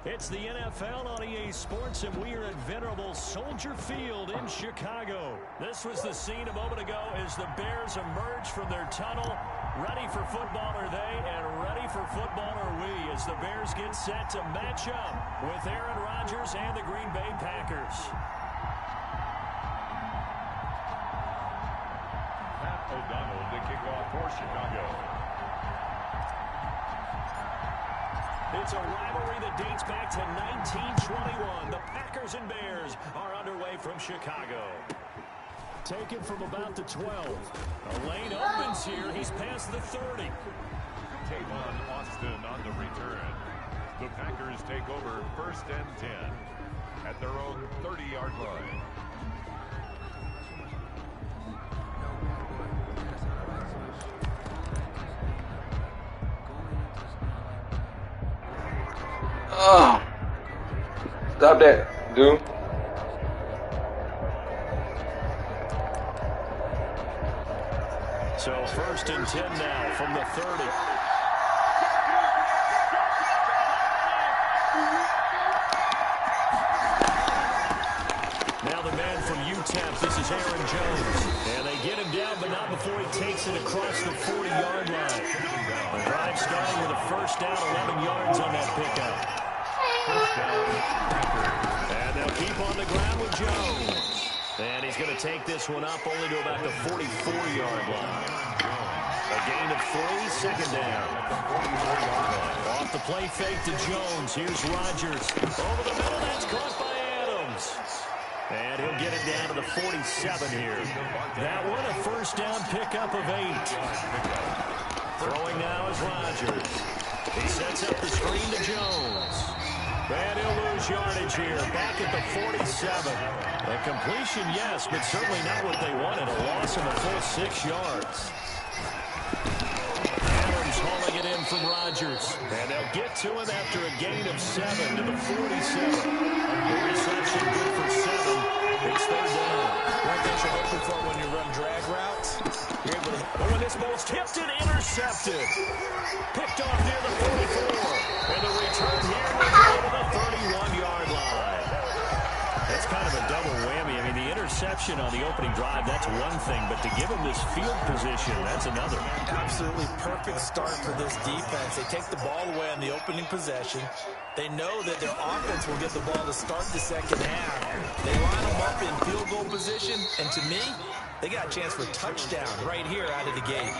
It's the NFL on EA Sports, and we are at venerable Soldier Field in Chicago. This was the scene a moment ago as the Bears emerge from their tunnel. Ready for football are they, and ready for football are we, as the Bears get set to match up with Aaron Rodgers and the Green Bay Packers. Pat O'Donnell to kick off for Chicago. It's a rivalry that dates back to 1921. The Packers and Bears are underway from Chicago. Taken from about the 12. A lane opens here. He's past the 30. Tavon Austin on the return. The Packers take over 1st and 10 at their own 30-yard line. Oh, stop that, dude. So 1st and 10 now from the 30. Now the man from UTEP, this is Aaron Jones. And they get him down, but not before he takes it across the 40-yard line. The drive starting with a 1st down, 11 yards on that pickup. And they'll keep on the ground with Jones. And he's going to take this one up only to about the 44-yard line. A gain of 3, 2nd down. Off the play fake to Jones. Here's Rodgers. Over the middle, that's caught by Adams. And he'll get it down to the 47 here. That one a 1st down pickup of 8. Throwing now is Rodgers. He sets up the screen to Jones. And he'll lose yardage here, back at the 47. A completion, yes, but certainly not what they wanted. A loss of a full 6 yards. Adams hauling it in from Rodgers. And they'll get to him after a gain of 7 to the 47. The reception good for 7. It's 3rd down. One thing you're looking for when you run drag routes, you're able to... Oh, and this ball's tipped and intercepted. Picked off near the 44. And the return here will go to the 31-yard line. That's kind of a double whammy. I mean, the interception on the opening drive, that's one thing. But to give him this field position, that's another. Absolutely perfect start for this defense. They take the ball away on the opening possession. They know that their offense will get the ball to start the 2nd half. They line them up in field goal position. And to me, they got a chance for a touchdown right here out of the gate.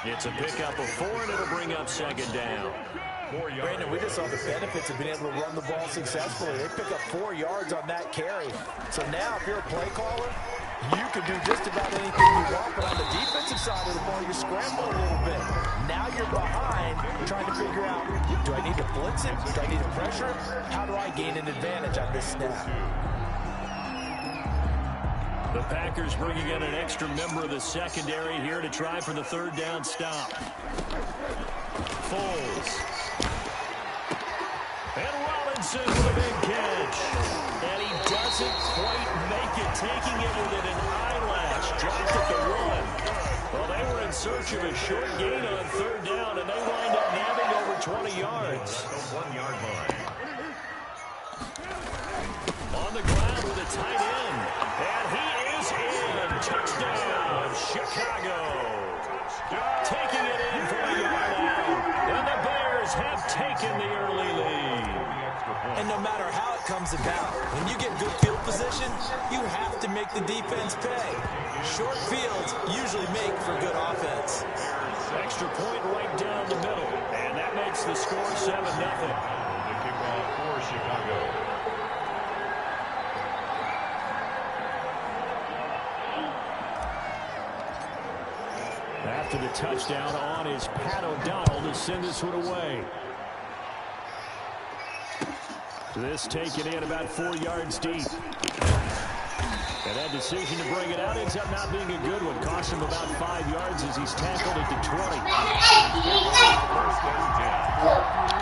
It's a pickup of 4, and it'll bring up 2nd down. 4 yards. Brandon, we just saw the benefits of being able to run the ball successfully. They pick up 4 yards on that carry. So now, if you're a play caller, you can do just about anything you want, but on the defensive side of the ball, you're scrambling a little bit. Now you're behind, trying to figure out, do I need to blitz it? Do I need to pressure it? How do I gain an advantage on this snap? The Packers bringing in an extra member of the secondary here to try for the third down stop. Foles. And Robinson with a big catch. And he doesn't quite make it, taking it within an eyelash. Dropped at the 1. Well, they were in search of a short gain on third down, and they wind up nabbing over 20 yards. 1 yard line. On the ground with a tight end. And he is in. Touchdown, Chicago. Taking it in from a yard out. And the Bears have taken the early lead. And no matter how it comes about, when you get good field position, you have to make the defense pay. Short fields usually make for good offense. Extra point right down the middle. And that makes the score 7-0. The kickoff for Chicago. After the touchdown on is Pat O'Donnell to send this one away. This taken in about 4 yards deep. And that decision to bring it out ends up not being a good one. Cost him about 5 yards as he's tackled at the 20. First and 10.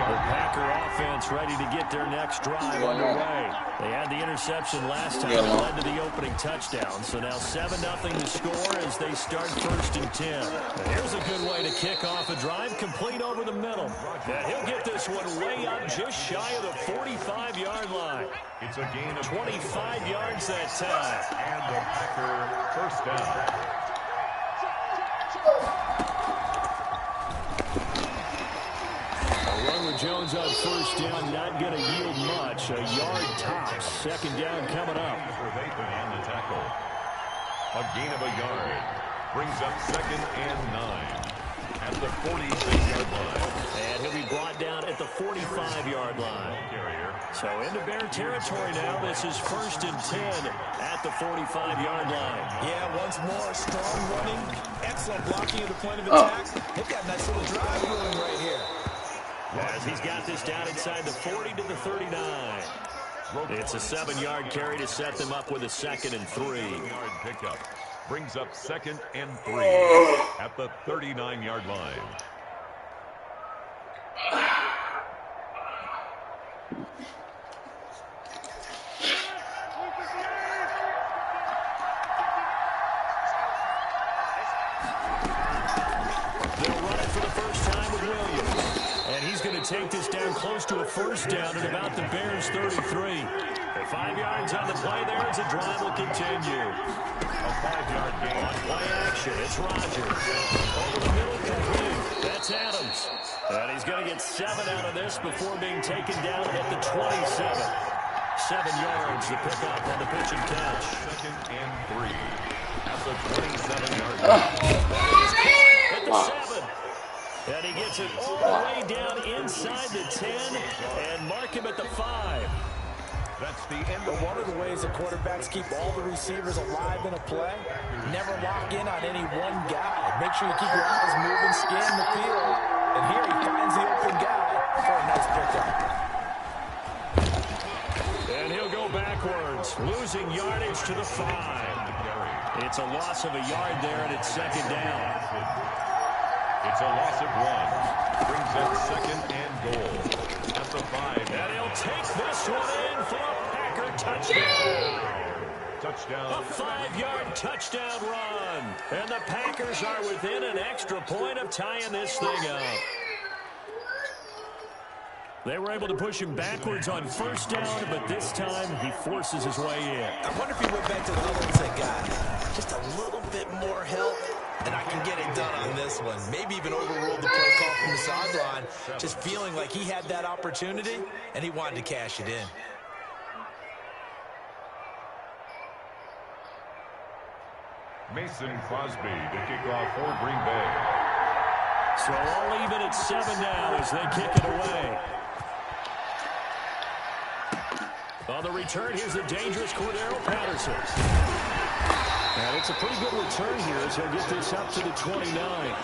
The Packer offense ready to get their next drive underway. They had the interception last time that led to the opening touchdown. So now 7-0 to score as they start first and 10. And here's a good way to kick off a drive, complete over the middle. And he'll get this one way up just shy of the 45-yard line. It's a gain of 25 yards that time. And the Packer first down. Jones on first down, not going to yield much. A yard tops. Second down coming up. They put on the tackle. A gain of a yard. Brings up 2nd and 9. At the 46-yard line. And he'll be brought down at the 45-yard line. So into Bear territory now. This is 1st and 10 at the 45-yard line. Yeah, once more, strong running. Excellent blocking at the point of attack. They've got a nice little drive going right here. As he's got this down inside the 40 to the 39. It's a 7-yard carry to set them up with a 2nd and 3. Yard pickup brings up 2nd and 3 at the 39-yard line. They'll run it for the first time with Williams. And he's going to take this down close to a first down at about the Bears' 33. 5 yards on the play there as the drive will continue. A 5-yard gain. On play action, it's Rodgers. Over the middle, complete. That's Adams. And he's going to get 7 out of this before being taken down at the 27. 7 yards to pick up on the pitch and catch. 2nd and 3 at the 27-yard line. At the 7. And he gets it all the way down inside the 10 and mark him at the 5. That's the end But of one of the ways that quarterbacks keep all the receivers alive in a play, never lock in on any one guy. Make sure you keep your eyes moving, scan the field. And here he finds the open guy for a nice pickup. And he'll go backwards, losing yardage to the 5. It's a loss of a yard there, and it's 2nd down. It's a loss of 1. Brings up 2nd and goal at the 5. And he'll take this one in for a Packer touchdown. Touchdown. A 5-yard touchdown run. And the Packers are within an extra point of tying this thing up. They were able to push him backwards on first down, but this time he forces his way in. I wonder if he went back to the huddle and said, guys, just a little bit more help, and I can get it done on this one. Maybe even overruled the play call from the sideline, just feeling like he had that opportunity, and he wanted to cash it in. Mason Crosby to kick off for Green Bay. So all even at 7 now as they kick it away. On the return, here's the dangerous Cordero Patterson. And it's a pretty good return here as he'll get this up to the 29.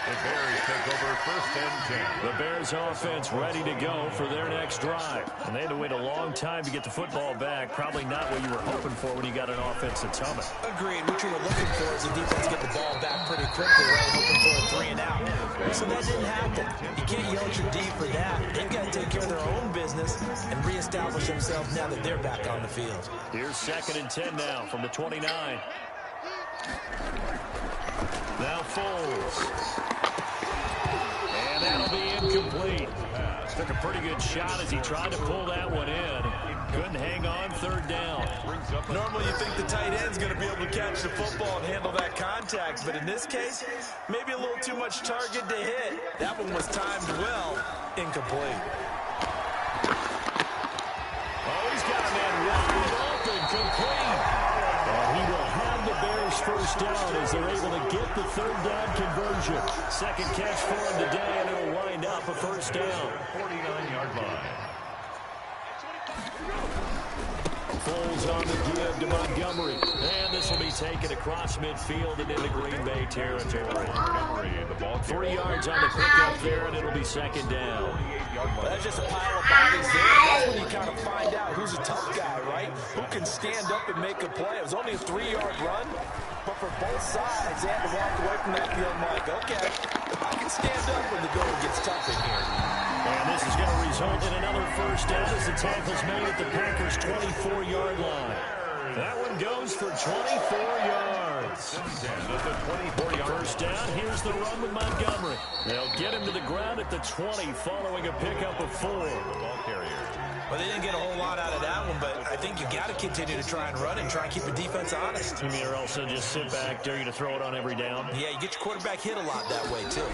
The Bears take over 1st and 10. The Bears offense ready to go for their next drive. And they had to wait a long time to get the football back. Probably not what you were hoping for when you got an offense that's humming. Agreed. What you were looking for is the defense get the ball back pretty quickly, right? Hoping for a 3 and out. So that didn't happen. You can't yell at your D for that. They've got to take care of their own business and reestablish themselves now that they're back on the field. Here's 2nd and 10 now from the 29. Now Foles. And that'll be incomplete. Took a pretty good shot as he tried to pull that one in. Couldn't hang on 3rd down. Normally you think the tight end's going to be able to catch the football and handle that contact, but in this case, maybe a little too much target to hit. That one was timed well. Incomplete. Oh, he's got a man wide open, complete. And he will have the Bears 1st down as they're able to get the 3rd down conversion. 2nd catch for him today, and it'll wind up a 1st down. 49-yard line. Foles on the give to Montgomery. And this will be taken across midfield and into Green Bay territory. Montgomery, the ball 3 yards on the pickup there, and it'll be 2nd down. That's just a pile of bodies there. That's when you kind of find out who's a tough guy, right? Who can stand up and make a play. It was only a 3-yard run, but for both sides, they had to walk away from that field like, okay, I can stand up when the going gets tough in here. And this is going to result in another 1st down as the tackle's made at the Packers' 24-yard line. That one goes for 24 yards. 1st down. Here's the run with Montgomery. They'll get him to the ground at the 20 following a pickup of 4. ball carrier. Well, they didn't get a whole lot out of that one, but I think you got to continue to try and run and try and keep the defense honest. You mean, or also just sit back, dare you to throw it on every down? Yeah, you get your quarterback hit a lot that way, too.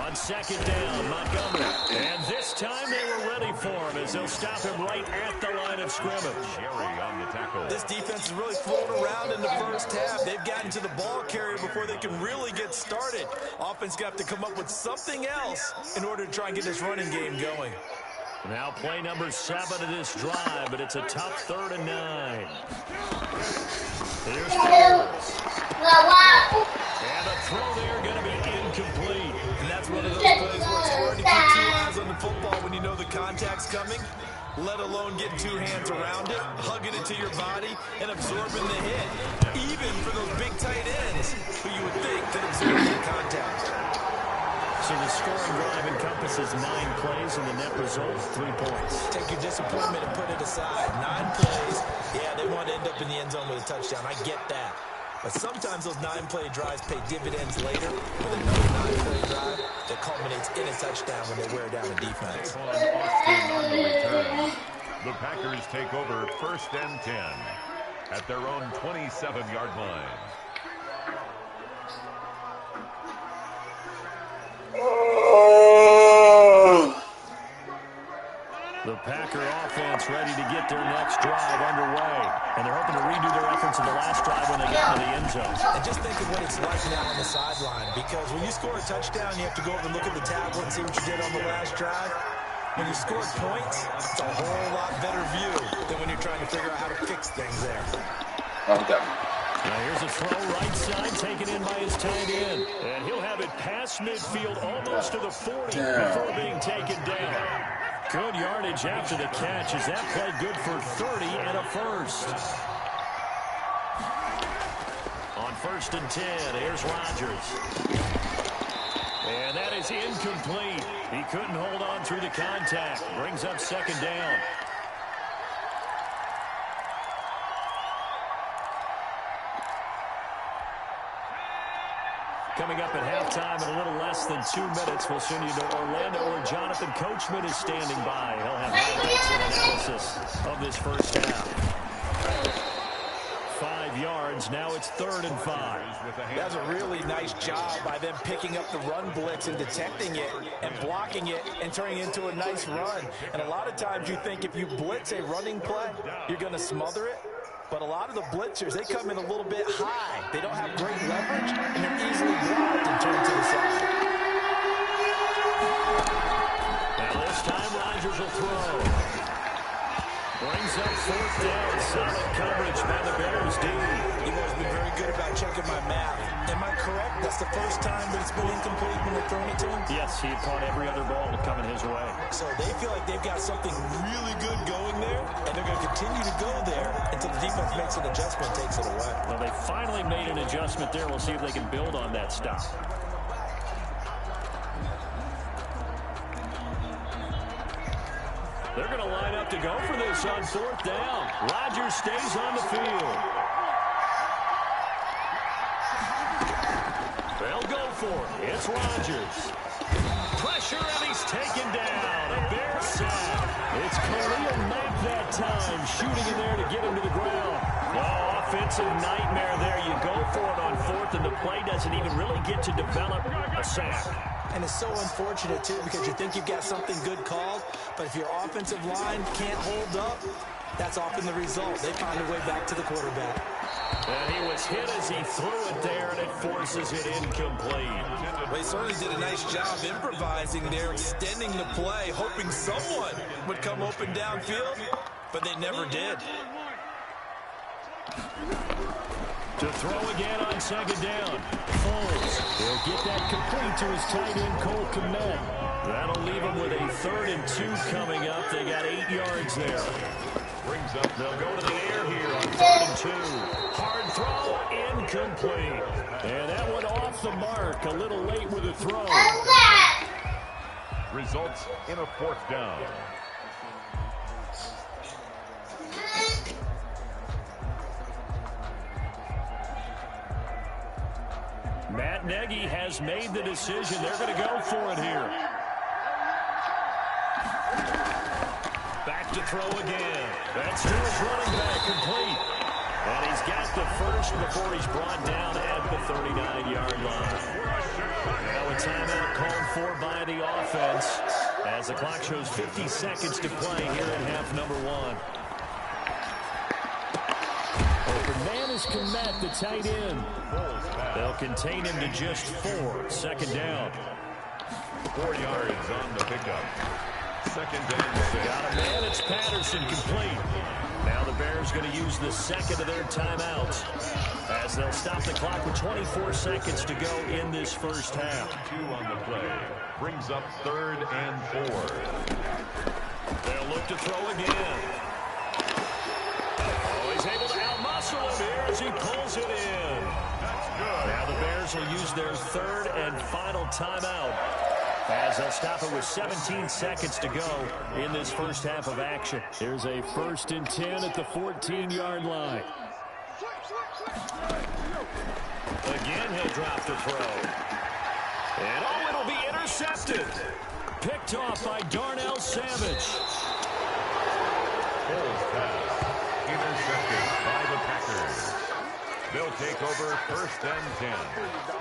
On 2nd down, Montgomery. And this time they were ready for him as they'll stop him right at the line of scrimmage. Jerry on the tackle. This defense is really floating around in the 1st half. They've gotten to the ball carrier before they can really get started. Offense got to come up with something else in order to try and get this running game going. Now play number 7 of this drive, but it's a tough 3rd and 9. Here's Foles. And a throw there going to be incomplete. And that's one of those plays where it's hard to keep 2 eyes on the football when you know the contact's coming, let alone getting 2 hands around it, hugging it to your body, and absorbing the hit. Even for those big tight ends who you would think could absorb that contact. So the scoring drive encompasses 9 plays, and the net result is 3 points. Take your disappointment and put it aside. 9 plays. Yeah, they want to end up in the end zone with a touchdown. I get that. But sometimes those 9-play drives pay dividends later with another 9-play drive that culminates in a touchdown when they wear down the defense. Austin on the return. The Packers take over 1st and 10 at their own 27-yard line. The Packer offense ready to get their next drive underway. And they're hoping to redo their efforts in the last drive when they got into the end zone. And just think of what it's like now on the sideline. Because when you score a touchdown, you have to go over and look at the tablet and see what you did on the last drive. When you score points, it's a whole lot better view than when you're trying to figure out how to fix things there. Okay. Now here's a throw right side taken in by his tight end. And he'll have it past midfield almost to the 40 before being taken down. Good yardage after the catch. Is that play good for 30 and a 1st? On 1st and 10, here's Rodgers. And that is incomplete. He couldn't hold on through the contact. Brings up 2nd down. Coming up at halftime in a little less than 2 minutes, we'll send you to Orlando where Jonathan Coachman is standing by. He'll have highlights and analysis of this 1st half. 5 yards. Now it's 3rd and 5. That's a really nice job by them picking up the run blitz and detecting it and blocking it and turning it into a nice run. And a lot of times you think if you blitz a running play, you're going to smother it. But a lot of the blitzers, they come in a little bit high. They don't have great leverage, and they're easily blocked and turned to the side. Now this time, Rodgers will throw. Brings up 4th down. Solid coverage by the Bears D. You've always been very good about checking my math. Am I correct? That's the first time that it's been incomplete when they're throwing it to him? Yes, he caught every other ball coming his way. So they feel like they've got something really good going there, and they're going to continue to go there until the defense makes an adjustment and takes it away. Well, they finally made an adjustment there. We'll see if they can build on that stop. They're going to line up to go for this on 4th down. Rodgers stays on the field. They'll go for it. It's Rodgers. Pressure, and he's taken down. A Bear sack. It's Mack that time, shooting in there to get him to the ground. Oh, offensive nightmare there. You go for it on 4th, and the play doesn't even really get to develop a sack. And it's so unfortunate, too, because you think you've got something good called, but if your offensive line can't hold up, that's often the result. They find a way back to the quarterback. And he was hit as he threw it there, and it forces it incomplete. Well, he certainly did a nice job improvising there, extending the play, hoping someone would come open downfield, but they never did. To throw again on 2nd down. Foles. He'll get that complete to his tight end, Mack Med. That'll leave him with a 3rd and 2 coming up. They got 8 yards there. Brings up. They'll go to the air here on 3rd and 2. Hard throw, incomplete. And that one off the mark. A little late with the throw. Results in a 4th down. Matt Nagy has made the decision. They're going to go for it here. Back to throw again. That's to his running back, complete. And he's got the first before he's brought down at the 39-yard line. Now a timeout called for by the offense as the clock shows 50 seconds to play here in half number 1. Open man is Komet, the tight end. They'll contain him to just 4. 2nd down. 4 yards on the pickup. 2nd down. Got a man. It's Patterson, complete. Now the Bears going to use the 2nd of their timeouts as they'll stop the clock with 24 seconds to go in this first half. 2 on the play. Brings up 3rd and 4. They'll look to throw again. Oh, he's able to outmuscle him here as he pulls it in. Now the Bears will use their 3rd and final timeout as they'll stop it with 17 seconds to go in this first half of action. Here's a 1st and 10 at the 14-yard line. Again, he'll drop the throw. And oh, it'll be intercepted. Picked off by Darnell Savage. Foles pass. Intercepted by the Packers. They'll take over 1st and 10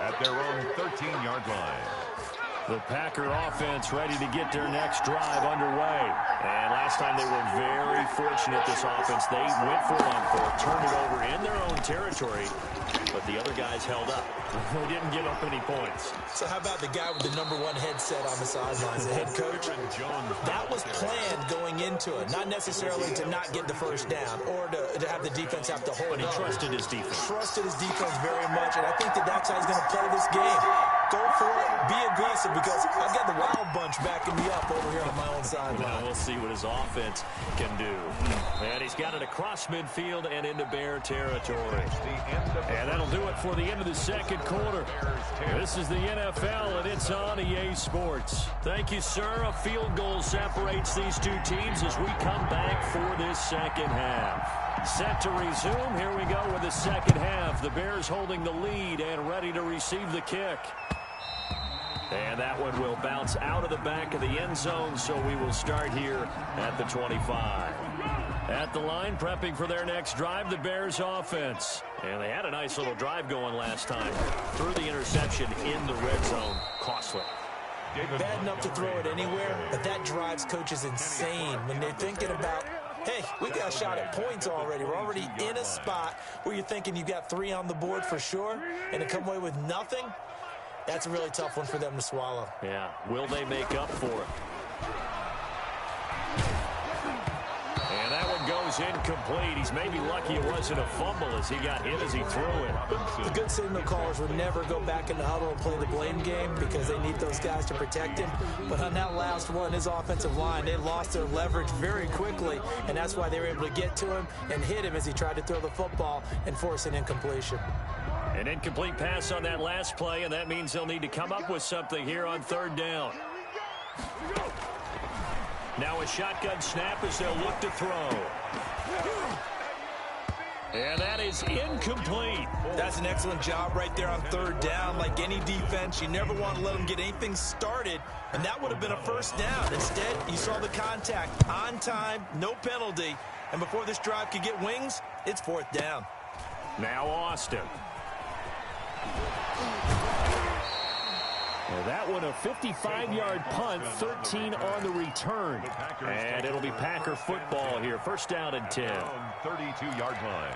at their own 13-yard line. The Packer offense ready to get their next drive underway. And last time they were very fortunate, this offense. They went for it on 4th, turned it over in their own territory, but the other guys held up. They didn't give up any points. So how about the guy with the #1 headset on the sidelines, the head coach? That was planned going into it, not necessarily to not get the first down or to have the defense have to hold But he up. trusted his defense. Trusted his defense very much, and I think that's how he's going to play this game. Go for it, be aggressive, because I've got the Wild Bunch backing me up over here on my own sideline. Now we'll see what his offense can do. And he's got it across midfield and into Bear territory. And that'll do it for the end of the second quarter. This is the NFL, and it's on EA Sports. Thank you, sir. A field goal separates these two teams as we come back for this second half. Set to resume. Here we go with the second half. The Bears holding the lead and ready to receive the kick. And that one will bounce out of the back of the end zone, so we will start here at the 25. At the line, prepping for their next drive, the Bears offense. And they had a nice little drive going last time. Threw the interception in the red zone. Costly. Bad enough to throw it anywhere, but that drives coaches insane when they're thinking about hey, we got a shot at points already. We're already in a spot where you're thinking you got 3 on the board for sure, and to come away with nothing, that's a really tough one for them to swallow. Yeah, will they make up for it? And that one goes incomplete. He's maybe lucky it wasn't a fumble as he got hit as he threw it. The good signal callers would never go back in the huddle and play the blame game because they need those guys to protect him. But on that last one, his offensive line, they lost their leverage very quickly, and that's why they were able to get to him and hit him as he tried to throw the football and force an incompletion. An incomplete pass on that last play, and that means they'll need to come up with something here on 3rd down. Now a shotgun snap as they'll look to throw. And that is incomplete. That's an excellent job right there on 3rd down. Like any defense, you never want to let them get anything started, and that would have been a 1st down. Instead, you saw the contact on time, no penalty, and before this drive could get wings, it's 4th down. Now Austin. Well, that one a 55-yard punt, 13 on the return. And it'll be Packer football here. 1st down and 10. 32-yard line.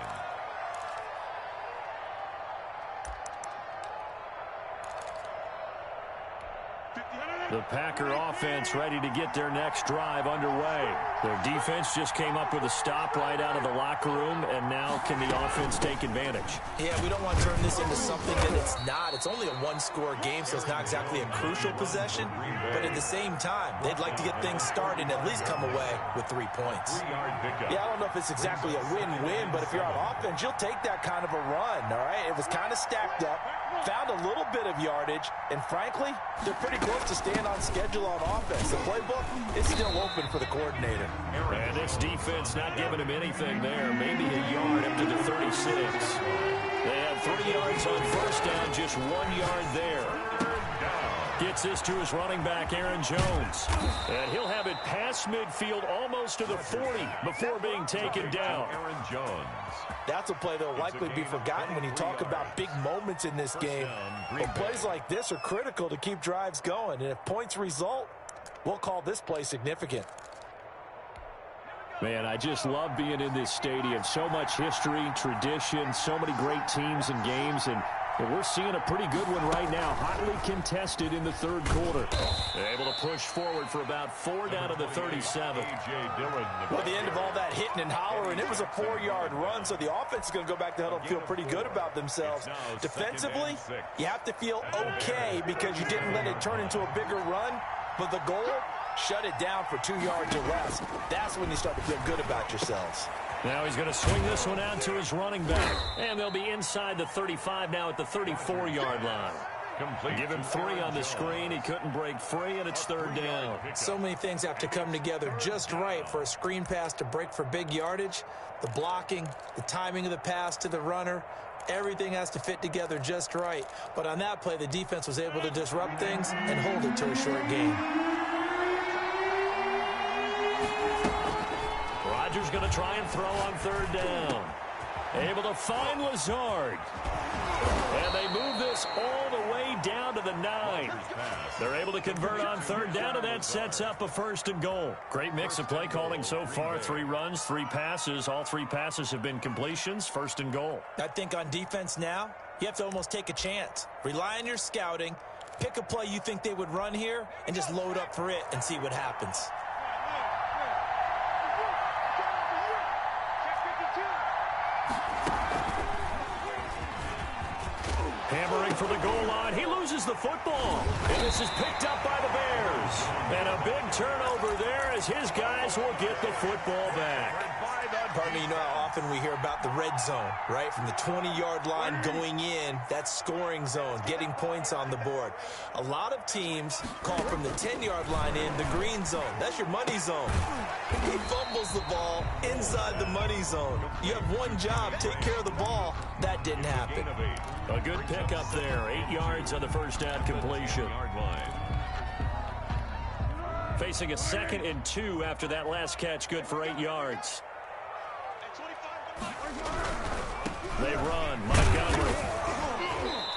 The Packer offense ready to get their next drive underway. Their defense just came up with a stop right out of the locker room, and now can the offense take advantage? Yeah, we don't want to turn this into something that it's not. It's only a 1-score game, so it's not exactly a crucial possession. But at the same time, they'd like to get things started and at least come away with 3 points. Yeah, I don't know if it's exactly a win-win, but if you're on offense, you'll take that kind of a run, all right? It was kind of stacked up, found a little bit of yardage, and frankly, they're pretty close to staying on schedule on offense. The playbook is still open for the coordinator. And this defense not giving him anything there. Maybe a yard up to the 36. They have 3 yards on 1st down, just 1 yard there. Gets this to his running back, Aaron Jones. And he'll have it past midfield almost to the 40 before being taken down. Aaron Jones. That's a play that will likely be forgotten when you talk about big moments in this game. But plays like this are critical to keep drives going. And if points result, we'll call this play significant. Man, I just love being in this stadium. So much history, tradition, so many great teams and games. And we're seeing a pretty good one right now. Hotly contested in the 3rd quarter. They're able to push forward for about 4 down to the 37. Well, at the end of all that hitting and hollering, it was a 4-yard run, so the offense is going to go back to huddle and feel pretty good about themselves. Defensively, you have to feel okay because you didn't let it turn into a bigger run, but the goal, shut it down for 2 yards or less. That's when you start to feel good about yourselves. Now he's going to swing this one out to his running back. And they'll be inside the 35 now at the 34-yard line. Give him 3 on the screen. He couldn't break free, and it's 3rd down. So many things have to come together just right for a screen pass to break for big yardage. The blocking, the timing of the pass to the runner, everything has to fit together just right. But on that play, the defense was able to disrupt things and hold it to a short gain. Rodgers going to try and throw on 3rd down. Able to find Lazard. And they move this all the way down to the 9. They're able to convert on 3rd down, and that sets up a 1st and goal. Great mix of play calling so far. 3 runs, 3 passes. All 3 passes have been completions. 1st and goal. I think on defense now, you have to almost take a chance. Rely on your scouting. Pick a play you think they would run here and just load up for it and see what happens. Hammering for the goal line. He loses the football. And this is picked up by the Bears. And a big turnover there as his guys will get the football back. Pardon me, you know how often we hear about the red zone, right? From the 20-yard line going in, that's scoring zone, getting points on the board. A lot of teams call from the 10-yard line in the green zone. That's your money zone. He fumbles the ball inside the money zone. You have one job, take care of the ball. That didn't happen. A good pickup there. 8 yards on the 1st down completion. Facing a 2nd and 2 after that last catch, good for 8 yards. They run. Montgomery.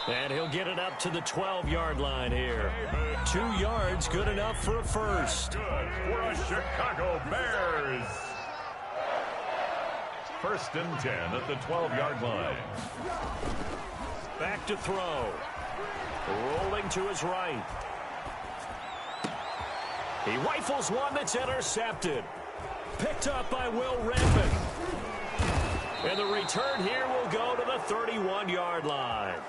And he'll get it up to the 12-yard line here. 2 yards, good enough for a 1st. Good for a Chicago Bears. first and 10 at the 12-yard line. Back to throw. Rolling to his right. He rifles one that's intercepted. Picked up by Will Rampant. And the return here will go to the 31-yard line.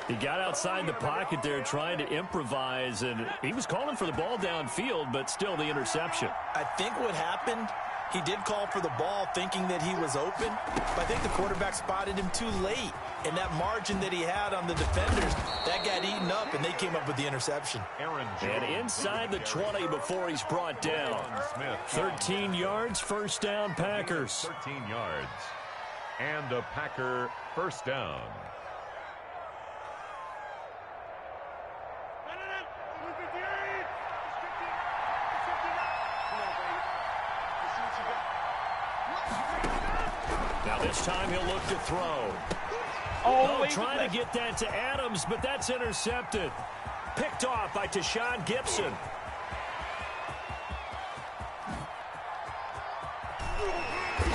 He got outside the pocket there trying to improvise, and he was calling for the ball downfield, but still the interception. I think what happened, he did call for the ball thinking that he was open, but I think the quarterback spotted him too late. And that margin that he had on the defenders, that got eaten up, and they came up with the interception. And inside the 20 before he's brought down. 13 yards, first down, Packers. 13 yards. And a Packer first down. Now this time he'll look to throw. Trying to get that to Adams, but that's intercepted. Picked off by Tashawn Gibson.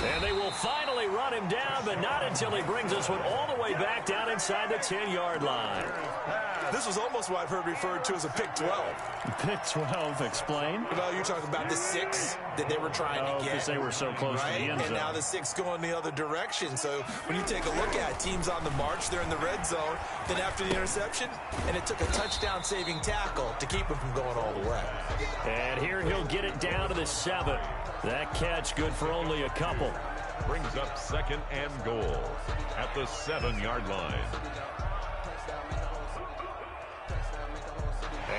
And they will finally run him down, but not until he brings this one all the way back down inside the 10-yard line. This was almost what I've heard referred to as a pick 12. Pick 12, explain. Well, you're talking about the 6 that they were trying to get. Because they were so close to the end zone. And now the 6 going the other direction. So when you take a look at teams on the march, they're in the red zone. Then after the interception, and it took a touchdown-saving tackle to keep him from going all the way. And here he'll get it down to the 7. That catch good for only a couple. Brings up second and goal at the 7-yard line.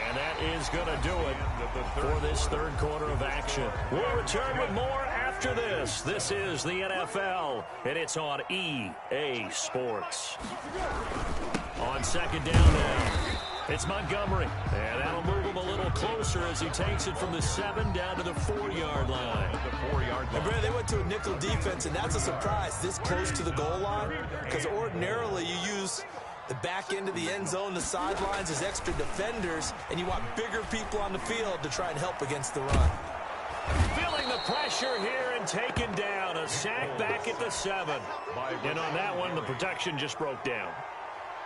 And that is going to do it for this third quarter of action. We'll return with more after this. This is the NFL, and it's on EA Sports. On second down now, it's Montgomery. And that'll move him a little closer as he takes it from the 7 down to the 4-yard line. And Brad, they went to a nickel defense, and that's a surprise this close to the goal line, because ordinarily you use the back end of the end zone, the sidelines as extra defenders, and you want bigger people on the field to try and help against the run. Feeling the pressure here and taken down. A sack back at the 7. And on that one, the protection just broke down.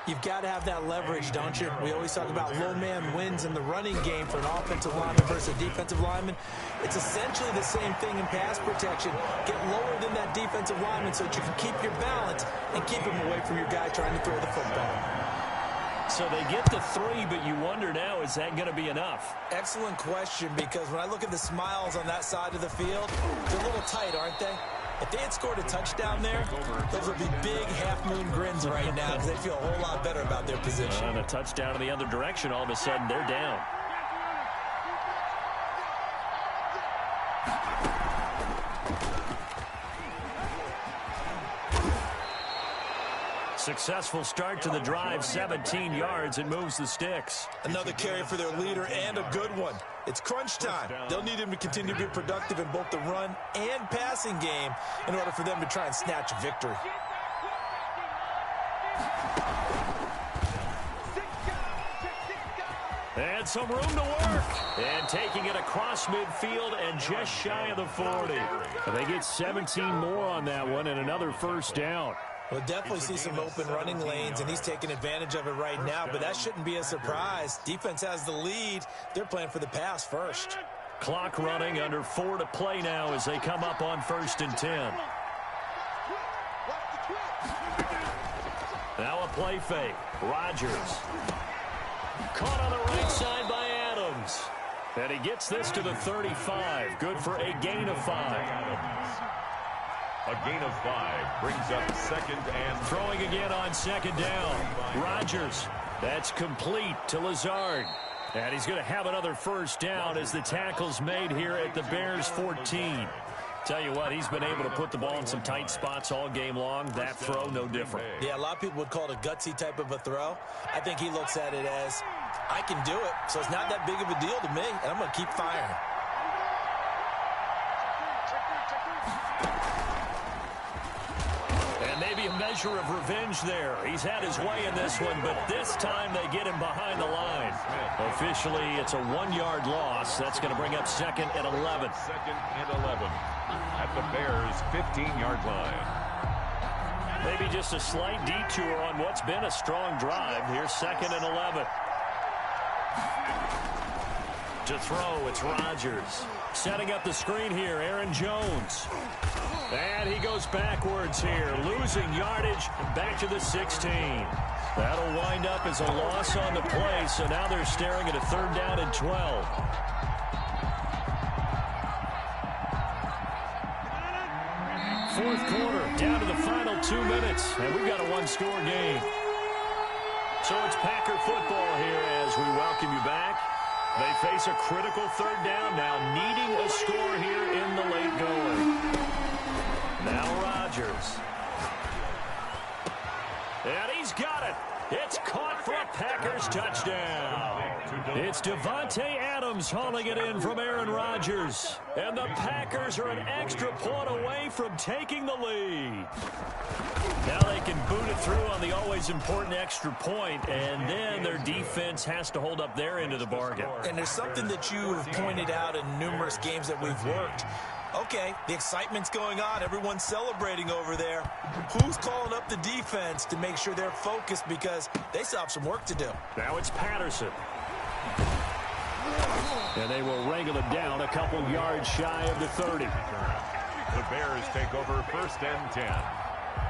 You've got to have that leverage, don't you? We always talk about low man wins in the running game for an offensive lineman versus a defensive lineman. It's essentially the same thing in pass protection. Get lower than that defensive lineman so that you can keep your balance and keep him away from your guy trying to throw the football. So they get the 3, but you wonder now, is that going to be enough? Excellent question, because when I look at the smiles on that side of the field, they're a little tight, aren't they? If they had scored a touchdown there, those would be big half-moon grins right now because they feel a whole lot better about their position. And a touchdown in the other direction, all of a sudden they're down. Successful start to the drive, 17 yards. It moves the sticks. Another carry for their leader and a good one. It's crunch time. They'll need him to continue to be productive in both the run and passing game in order for them to try and snatch a victory. And some room to work. And taking it across midfield and just shy of the 40. They get 17 more on that one and another first down. We'll definitely see some open running lanes, and he's taking advantage of it right now, but that shouldn't be a surprise. Defense has the lead. They're playing for the pass first. Clock running, under 4 to play now as they come up on 1st and 10. Now a play fake. Rodgers. Caught on the right side by Adams. And he gets this to the 35. Good for a gain of 5. A gain of 5 brings up second and throwing again on second down. Rodgers. That's complete to Lazard. And he's going to have another first down as the tackle's made here at the Bears 14. Tell you what, he's been able to put the ball in some tight spots all game long. That throw, no different. Yeah, a lot of people would call it a gutsy type of a throw. I think he looks at it as, I can do it, so it's not that big of a deal to me, and I'm going to keep firing. measure of revenge there. He's had his way in this one, but this time they get him behind the line. Officially, it's a 1-yard loss. That's going to bring up 2nd and 11. 2nd and 11 at the Bears' 15-yard line. Maybe just a slight detour on what's been a strong drive. Here's 2nd and 11. To throw, it's Rodgers. Setting up the screen here, Aaron Jones. And he goes backwards here, losing yardage back to the 16. That'll wind up as a loss on the play, so now they're staring at a 3rd down and 12. Fourth quarter, down to the final 2 minutes, and we've got a 1-score game. So it's Packer football here as we welcome you back. They face a critical 3rd down now, needing a score here in the late going. Now Rodgers. And he's got it. It's caught for a Packers touchdown. It's Davante Adams hauling it in from Aaron Rodgers. And the Packers are an extra point away from taking the lead. Now they can boot it through on the always important extra point, and then their defense has to hold up their end of the bargain. And there's something that you have pointed out in numerous games that we've worked. Okay, the excitement's going on. Everyone's celebrating over there. Who's calling up the defense to make sure they're focused because they still have some work to do? Now it's Patterson. And they will wrangle it down a couple yards shy of the 30. The Bears take over 1st and 10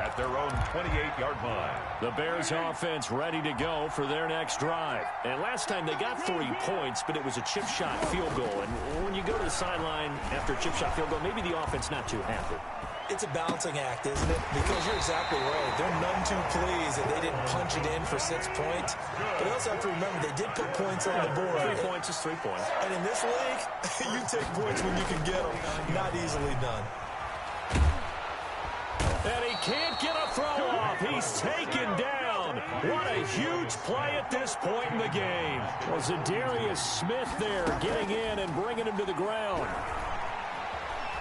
at their own 28-yard line. The Bears offense ready to go for their next drive. And last time they got 3 points, but it was a chip shot field goal. And when you go to the sideline after a chip shot field goal, maybe the offense not too happy. It's a balancing act, isn't it? Because you're exactly right. They're none too pleased that they didn't punch it in for 6 points. But you also have to remember they did put points on the board. 3 points is 3 points. And in this league, you take points when you can get them. Not easily done. And he can't get a throw off. He's taken down. What a huge play at this point in the game. Was Darius Smith there getting in and bringing him to the ground.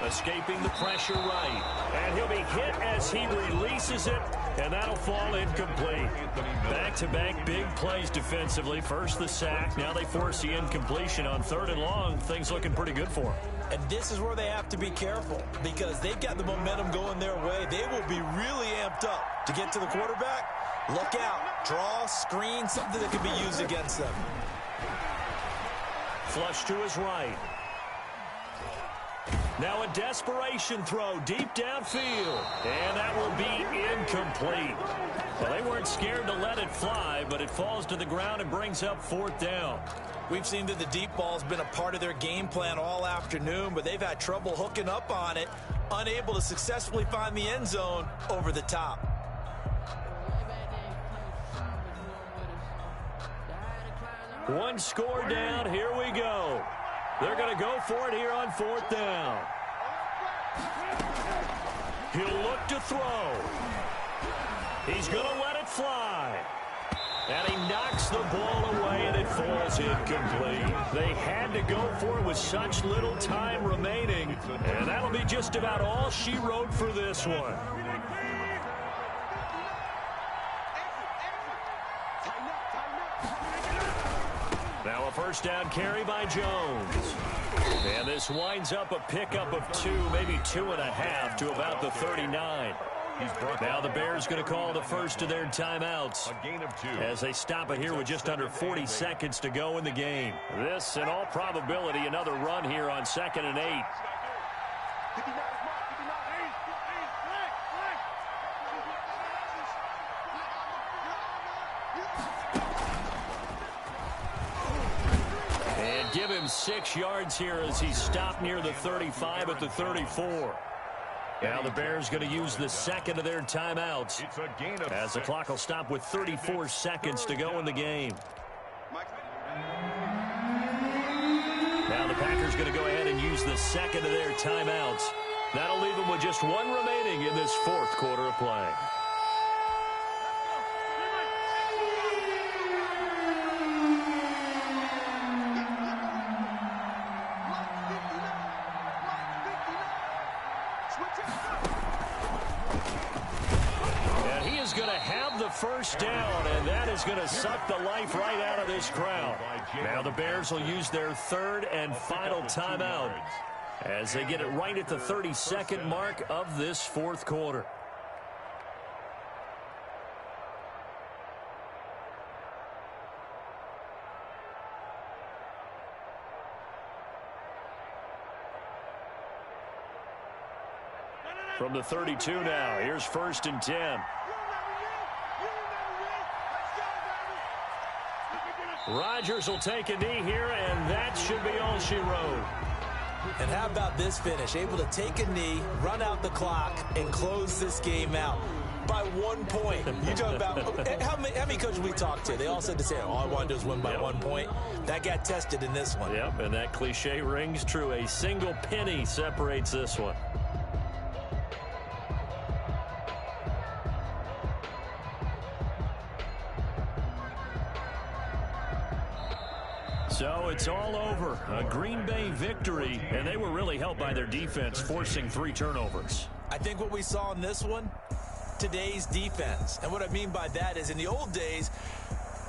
Escaping the pressure right. And he'll be hit as he releases it, and that'll fall incomplete. Back-to-back big plays defensively. First the sack. Now they force the incompletion on 3rd and long. Things looking pretty good for him. And this is where they have to be careful because they've got the momentum going their way. They will be really amped up to get to the quarterback. Look out. Draw, screen, something that can be used against them. Flush to his right. Now a desperation throw deep downfield. And that will be incomplete. Well, they weren't scared to let it fly, but it falls to the ground and brings up 4th down. We've seen that the deep ball's been a part of their game plan all afternoon, but they've had trouble hooking up on it, unable to successfully find the end zone over the top. One score down. Here we go. They're going to go for it here on 4th down. He'll look to throw. He's going to let it fly. And he knocks the ball away, and it falls incomplete. They had to go for it with such little time remaining, and that'll be just about all she wrote for this one. Now a 1st down carry by Jones. And this winds up a pickup of 2, maybe 2.5 to about the 39. Now the Bears going to call the first of their timeouts A gain of 2. as they stop it here with just under 40 seconds to go in the game. This, in all probability, another run here on 2nd and 8. And give him 6 yards here as he's stopped near the 35 at the 34. Now the Bears going to use the second of their timeouts It's a gain of as the 6. clock will stop with 34 seconds to go in the game. Now the Packers going to go ahead and use the second of their timeouts. That'll leave them with just 1 remaining in this 4th quarter of play. And he is going to have the first down, and that is going to suck the life right out of this crowd. Now the Bears will use their third and final timeout as they get it right at the 32nd mark of this fourth quarter. From the 32 now, here's 1st and 10. Rodgers will take a knee here, and that should be all she wrote. And how about this finish? Able to take a knee, run out the clock, and close this game out by 1 point. You talk about how many coaches we talked to? They all said the same. All I want to do is win by 1 point. That got tested in this one. Yep, and that cliche rings true. A single penny separates this one. So it's all over. A Green Bay victory, and they were really helped by their defense, forcing 3 turnovers. I think what we saw in this one, today's defense. And what I mean by that is in the old days,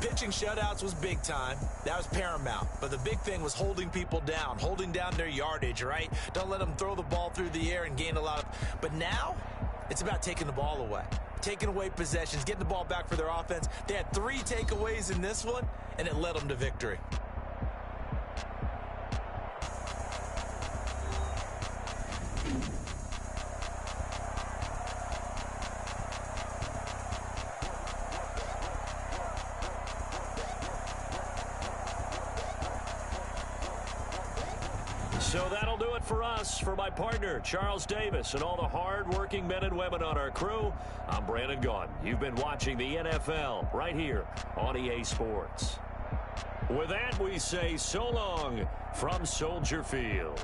pitching shutouts was big time. That was paramount. But the big thing was holding people down, holding down their yardage, right? Don't let them throw the ball through the air and gain a lot of... But now, it's about taking the ball away. Taking away possessions, getting the ball back for their offense. They had 3 takeaways in this one, and it led them to victory. So that'll do it for us. For my partner, Charles Davis, and all the hard-working men and women on our crew, I'm Brandon Gaudin. You've been watching the NFL right here on EA Sports. With that, we say so long from Soldier Field.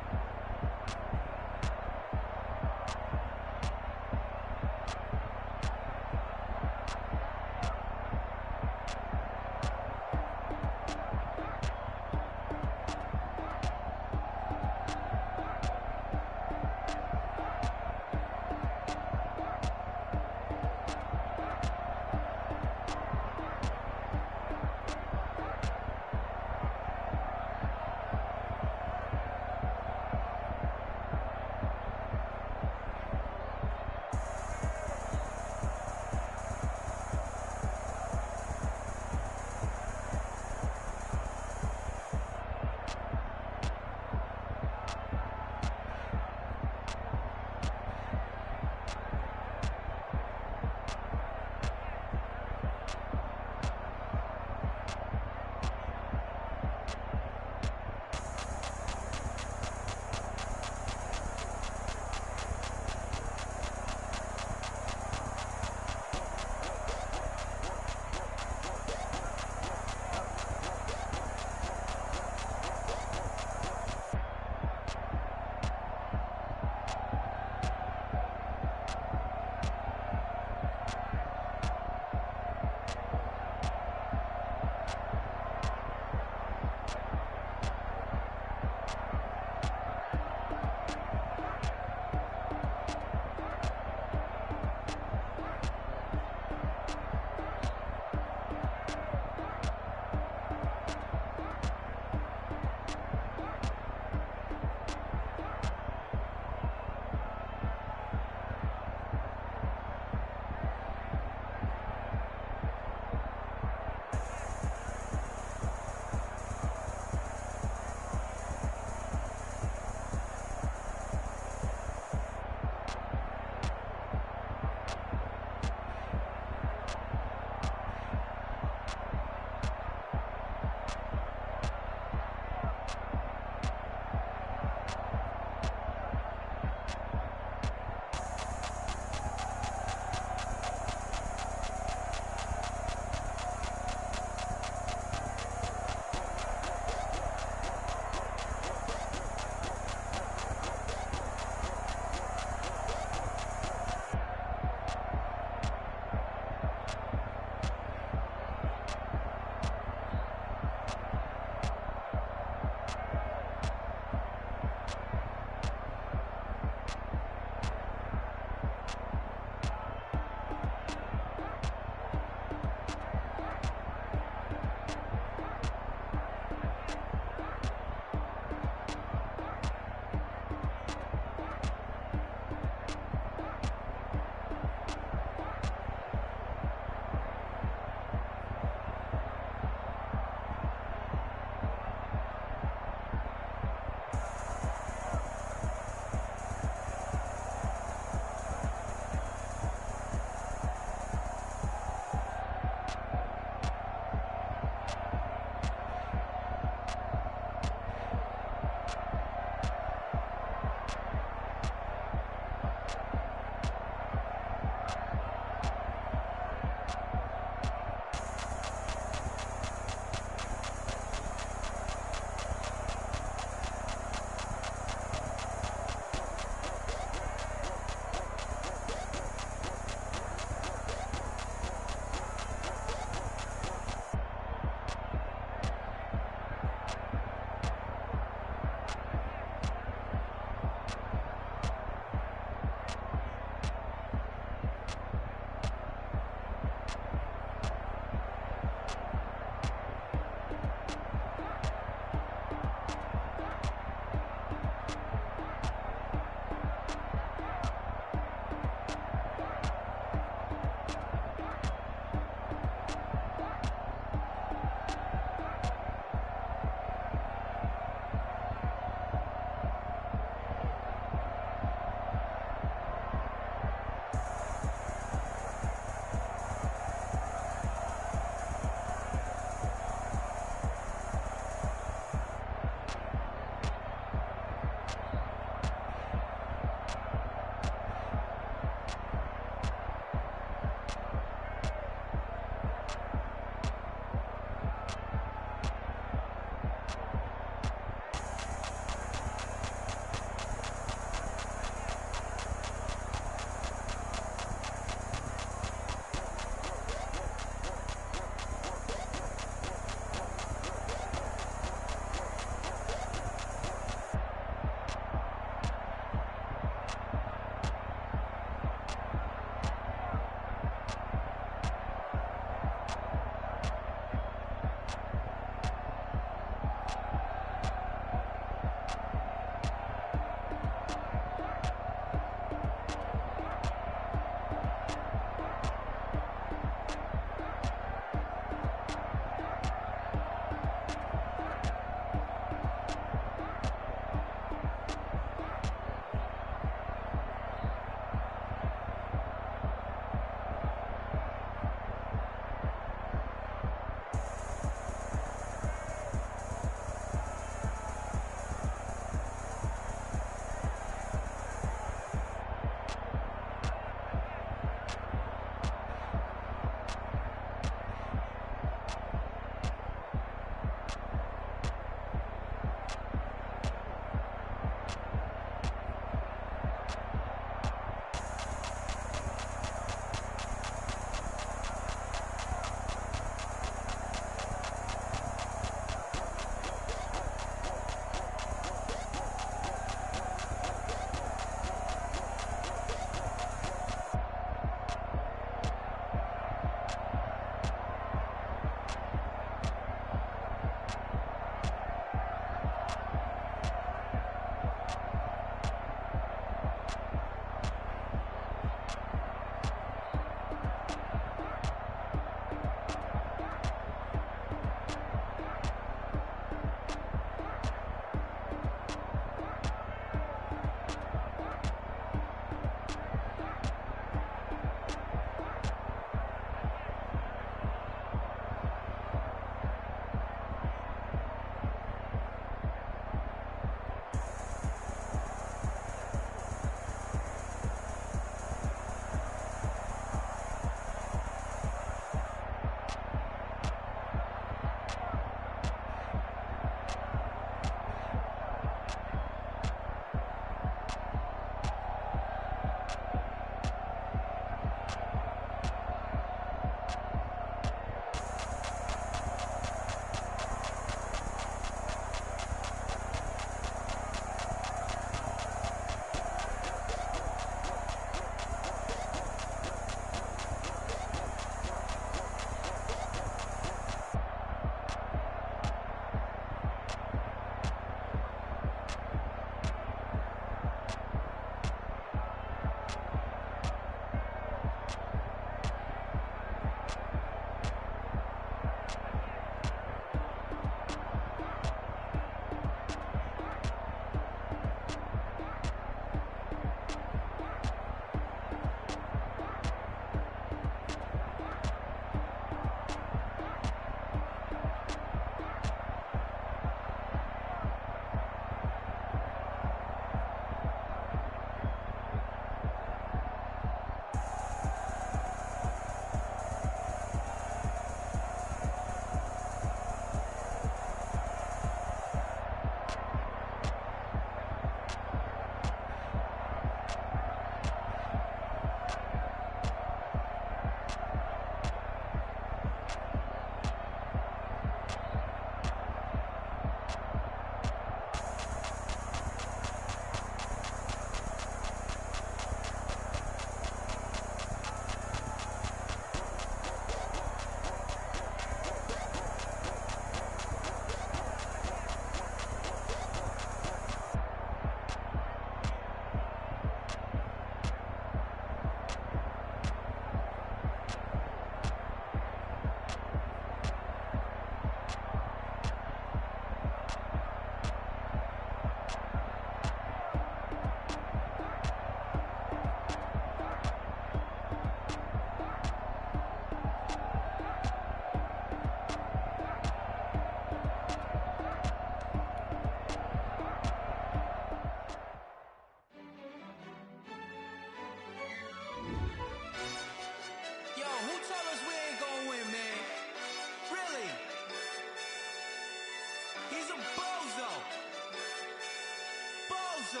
so.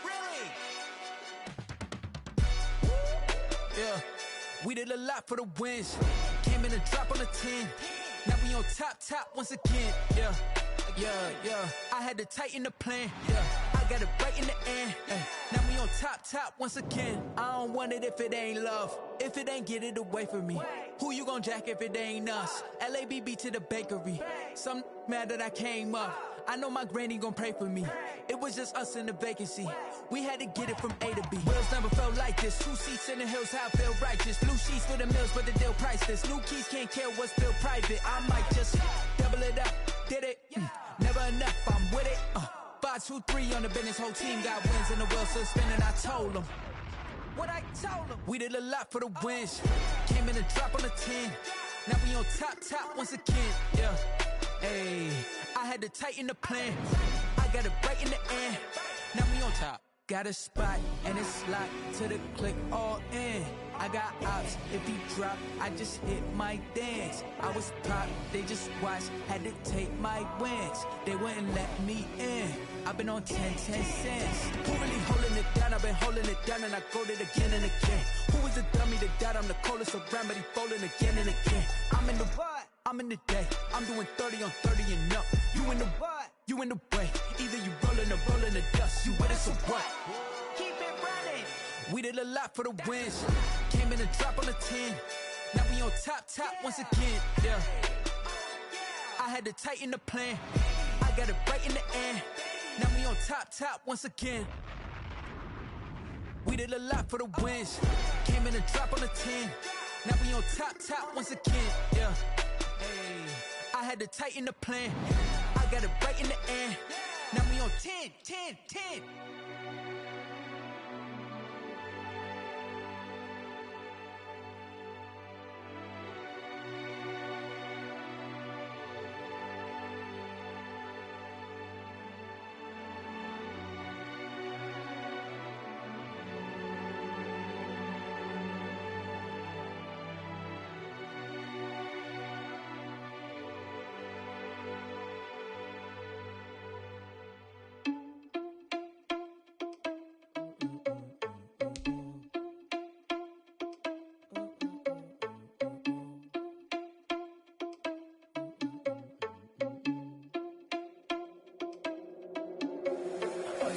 Really? Yeah, we did a lot for the wins. Came in a drop on the 10. Now we on top once again. Yeah. I had to tighten the plan. Yeah, I got it right in the end. Now we on top once again. I don't want it if it ain't love. If it ain't, get it away from me. Who you gon' jack if it ain't us? LABB to the bakery. Some mad that I came up. I know my granny gon' pray for me. It was just us in the vacancy. We had to get it from A to B. Wheels never felt like this. 2 seats in the hills, how I feel righteous. Blue sheets for the mills, but the deal priceless. New keys can't care what's still private. I might just double it up. Did it? Never enough, I'm with it. 5, 2, 3 on the business. Whole team got wins and the wheels still spinning. I told them what I told them. We did a lot for the wins. Came in a drop on the 10. Now we on top once again. Yeah. Hey, I had to tighten the plan. I got it right in the end. Now we on top. Got a spot and it's locked to the click all in. I got ops, if he drop, I just hit my dance. I was pop, they just watched, had to take my wins. They wouldn't let me in. I've been on 10 cents. Who really holding it down? I've been holding it down and I go it again and again. Who was the dummy that died? I'm the coldest around, but he folding again and again. I'm in the what? I'm in the day. I'm doing 30 on 30 and up. You in the what? You in the way. Either you rolling or rolling the dust. You with us or what? Keep it running. We did a lot for the wins. Came in a drop on the 10. Now we on top once again. Yeah. I had to tighten the plan. I got it right in the end. Now we on top once again. We did a lot for the wins. Came in a drop on the 10. Now we on top once again. Yeah. Hey, I had to tighten the plan. I got it right in the end. Now we on 10.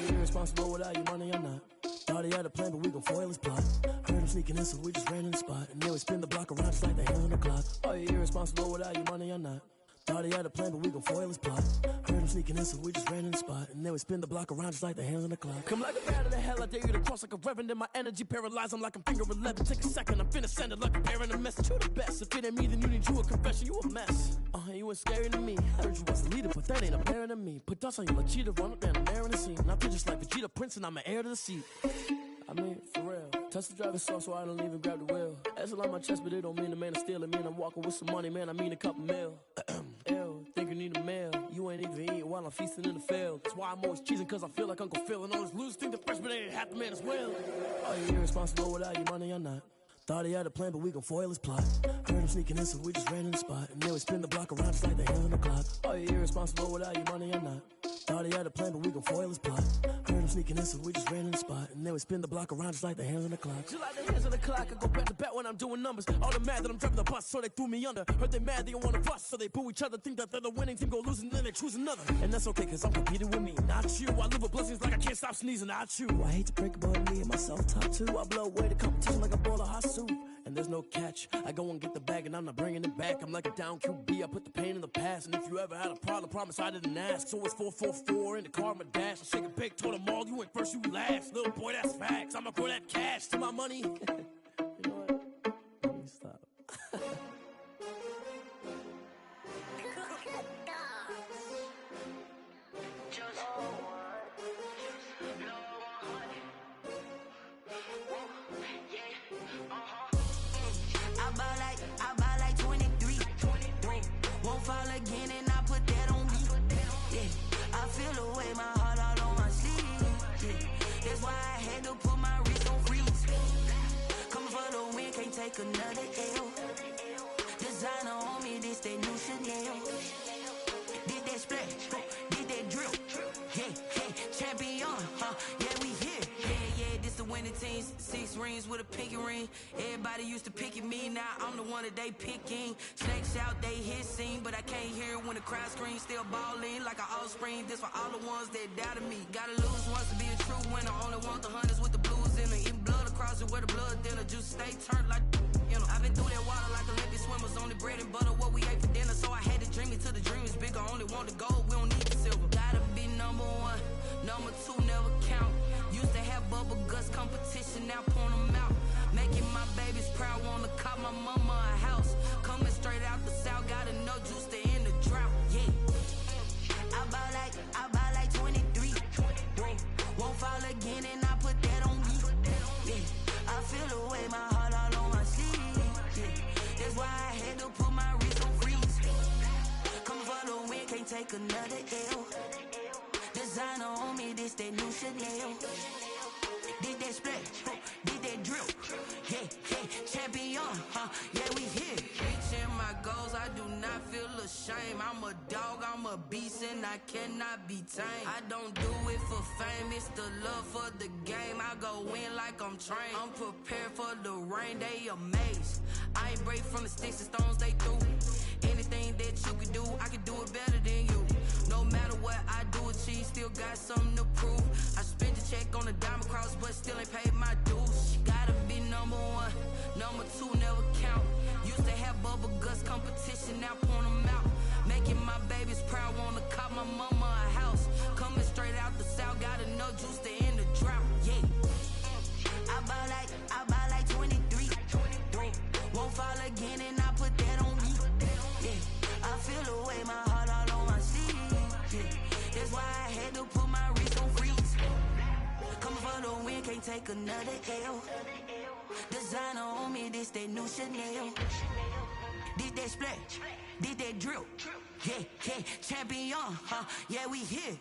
Irresponsible without your money or not. Thought he had a plan, but we gon' foil his plot. Heard him sneaking in, so we just ran in the spot. And then we spin the block around just like the hand on the clock. Are you irresponsible without your money or not? Thought he had a plan, but we gon' foil his plot. Heard him sneaking in, so we just ran in the spot. And then we spin the block around just like the hands on the clock. Come like a bat of the hell, I dare you to cross like a reverend. And my energy paralyzed, I'm like I'm finger 11. Take a second, I'm finna send it like a parent a message. You the best, if it ain't me, then you need you a confession. You a mess, you ain't scary to me. Heard you was a leader, but that ain't apparent to me. Put dust on you like cheetah, run up down the air in the scene. And I feel just like Vegeta Prince, and I'm an heir to the seat. I mean, for real. Touch the driver's soft so I don't even grab the wheel. That's on my chest, but it don't mean the man is stealing. Man, I'm walking with some money, man, I mean a couple mil. Ew, think you need a meal. You ain't even eating while I'm feasting in the field. That's why I'm always cheesing, cause I feel like Uncle Phil. And all those losers think the freshman ain't half the man as well. Are you irresponsible without your money or not? Thought he had a plan, but we gon' foil his plot. Heard him sneaking in, so we just ran in the spot. And then we spin the block around just like the hands on the clock. Are you irresponsible without your money or not? Thought he had a plan, but we gon' foil his plot. Heard him sneaking in, so we just ran in the spot. And then we spin the block around just like the hands on the clock. Just like the hands on the clock, I go back to back when I'm doing numbers. All the mad that I'm driving the bus, so they threw me under. Heard they mad, they don't wanna bust, so they boo each other. Think that they're the winning team, go losing, then they choose another. And that's okay, cause I'm competing with me, not you. I live with blessings like I can't stop sneezing, not you. I hate to break about me and myself top two. I blow away the competition like a bowl of hot soup. And there's no catch. I go and get the bag and I'm not bringing it back. I'm like a down QB, I put the pain in the past. And if you ever had a problem, promise I didn't ask. So it's 444 in the car, my dash. I shake a big, told them all, you ain't first, you last. Little boy, that's facts. I'ma throw that cash to my money. You know what? Let me stop. I buy like 23. Won't fall again and I put that on me. Yeah, I feel the way, my heart all on my sleeve. Yeah, that's why I had to put my wrist on freeze. Coming for the win, can't take another L. Designer on me, this that new Chanel. Did that splash, did that drill. Yeah, winning teams, 6 rings with a pinky ring. Everybody used to pick at me, now I'm the one that they picking. Snakes out, they hit scene, but I can't hear it when the crowd screams. Still balling like an offspring. This for all the ones that doubted me. Gotta lose once to be a true winner. Only want the hunters with the blues in it. Eating blood across it where the blood dinner. Juice stay turned like, you know. I've been through that water like Olympic swimmers. Only bread and butter, what we ate for dinner. So I had to dream it till the dream is bigger. Only want the gold, we don't need the silver. Gotta be number 1, number 2 never count. Used to have bubble guts competition, now point them out. Making my babies proud, wanna cop my mama a house. Coming straight out the south, gotta know juice to end the drought. Yeah. I buy like 23. Won't fall again and I put that on me. Yeah. I feel the way, my heart all on my sleeve. Yeah. That's why I had to put my wrist on freeze. Come for the win, can't take another L. Designer on me, this that new Chanel. Did that split, did that drill. Yeah, champion, yeah, we here. Reaching my goals, I do not feel ashamed. I'm a dog, I'm a beast, and I cannot be tamed. I don't do it for fame, it's the love for the game. I go in like I'm trained. I'm prepared for the rain, they amazed. I ain't break from the sticks and stones they threw. Anything that you could do, I could do it better than you. No matter what I do achieve, still got something to prove. I spent the check on the diamond cross, but still ain't paid my dues. Gotta be number 1, number 2 never count. Used to have bubble guts competition, now point them out. Making my babies proud, wanna cop my mama a house. Coming straight out the south, gotta know juice to end the drought. Yeah. I buy like 23. Won't fall again and I put that on me. Yeah. I feel the way, my heart all on my sleeve. Yeah. That's why I had to put my wrist on freeze. Coming for the win, can't take another L. Designer on me, this that new Chanel. Did that split, did that drill. Yeah, champion, yeah, we here.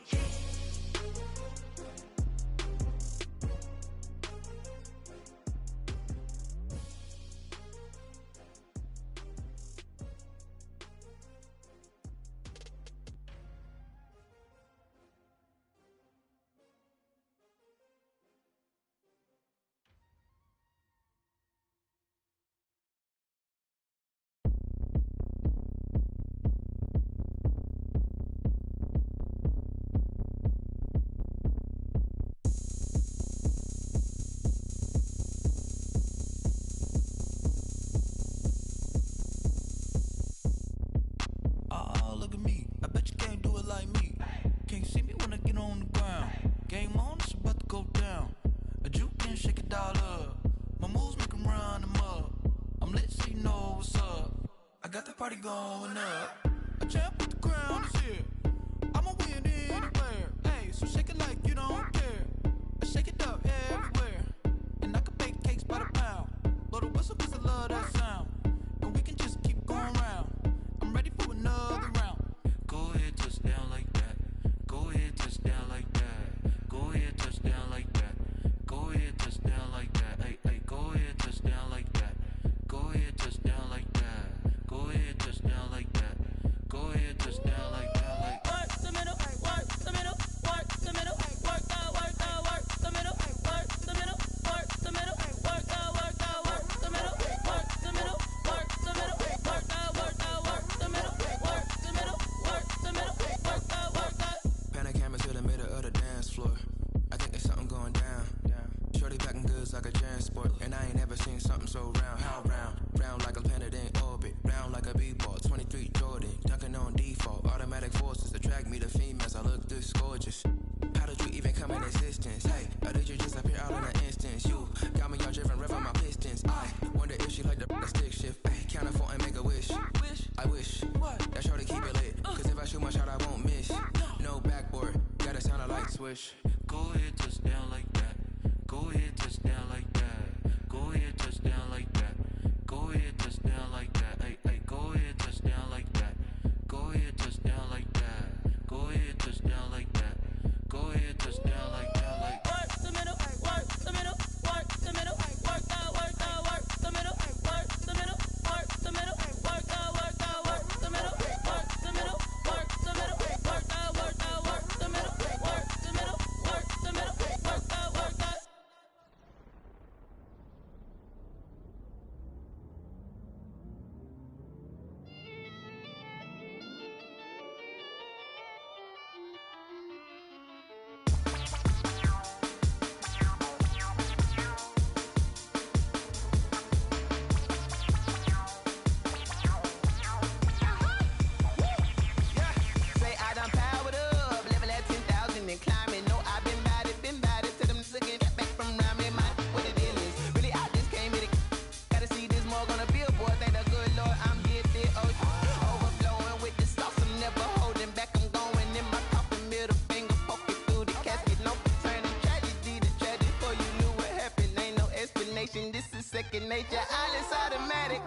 Party going up. A champ with the crown is here. I'ma win anywhere. Hey, so shake it like you don't care. I shake it up everywhere. And I can bake cakes by the pound. Blow the whistle cause I love that sound. And we can just keep going round. I'm ready for another round. Go ahead, touch down like that. Go ahead, touch down like that. Go ahead, touch down like that. Go ahead, touch down like that. Hey, go ahead, touch down like that. Go ahead, touch down like that. Go ahead, touch down like that. Go ahead, touch down like that. Like work the middle, work the middle, work the middle, work the middle, work the middle, work the middle, work the middle, work the middle, work the middle, work the middle, work the middle, work the middle, work the. Pan a camera to the middle of the dance floor. I think there's something going down. Shorty packing goods like a transport, and I ain't never seen something so round. How round? Round like a planet in orbit, round like a b-ball. 23 Jordan, dunking on default. Automatic forces attract me to females. I look this gorgeous. How did you even come in existence? Hey, or did you just appear out in an instance? You got me all driven, revving my pistons. I wonder if she like the stick shift. Ay, count a four and make a wish. I wish that shorty keep it lit. Cause if I shoot my shot, I won't miss. No backboard, gotta sound a light switch. Go ahead, touch down like that. Go ahead, touch down like that. Go ahead, touch down like that. Go ahead, touch down like that. Hey, go ahead, touch down like that. Go ahead, touch down like that. Go ahead, touch down like that. Go ahead, touch down like that. Like work the middle, work the middle, work the middle, work the middle, work the middle, work the middle, work the middle, work the middle, work the middle, work the middle, work the middle, work the middle, work the middle, work the middle, work the middle, activate your eyelids automatic.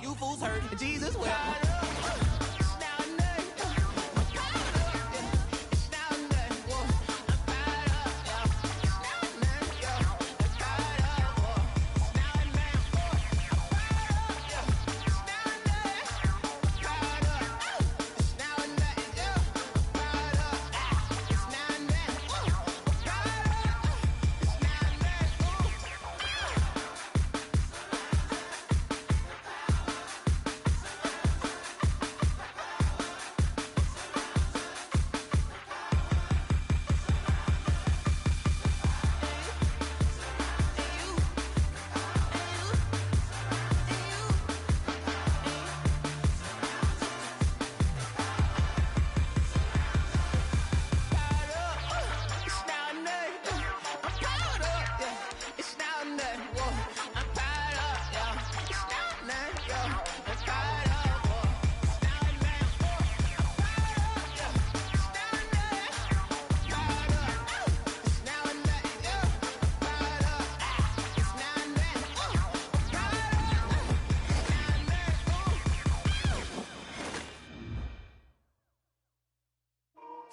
You fools hurt. Jesus will.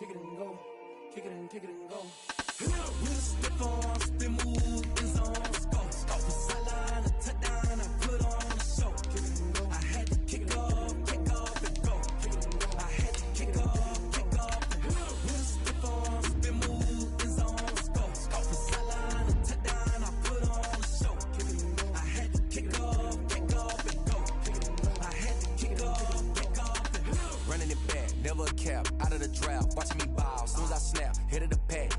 Kick it and go, kick it and go. With a stiff arm, spin move, in zone, go. Off the sideline, a touchdown, I put on a show. Kick it and go. I had to kick off and go. Kick it and go. I had to kick off and go. With a stiff arm, spin move, in zone, go. Off the sideline, a touchdown, I put on a show. Kick it and go. I had to kick off and go. Kick it and go. I had to kick off and go. Running it back, never a cap, out of the drought, watching me ball, as soon as I snap, hit of the pack.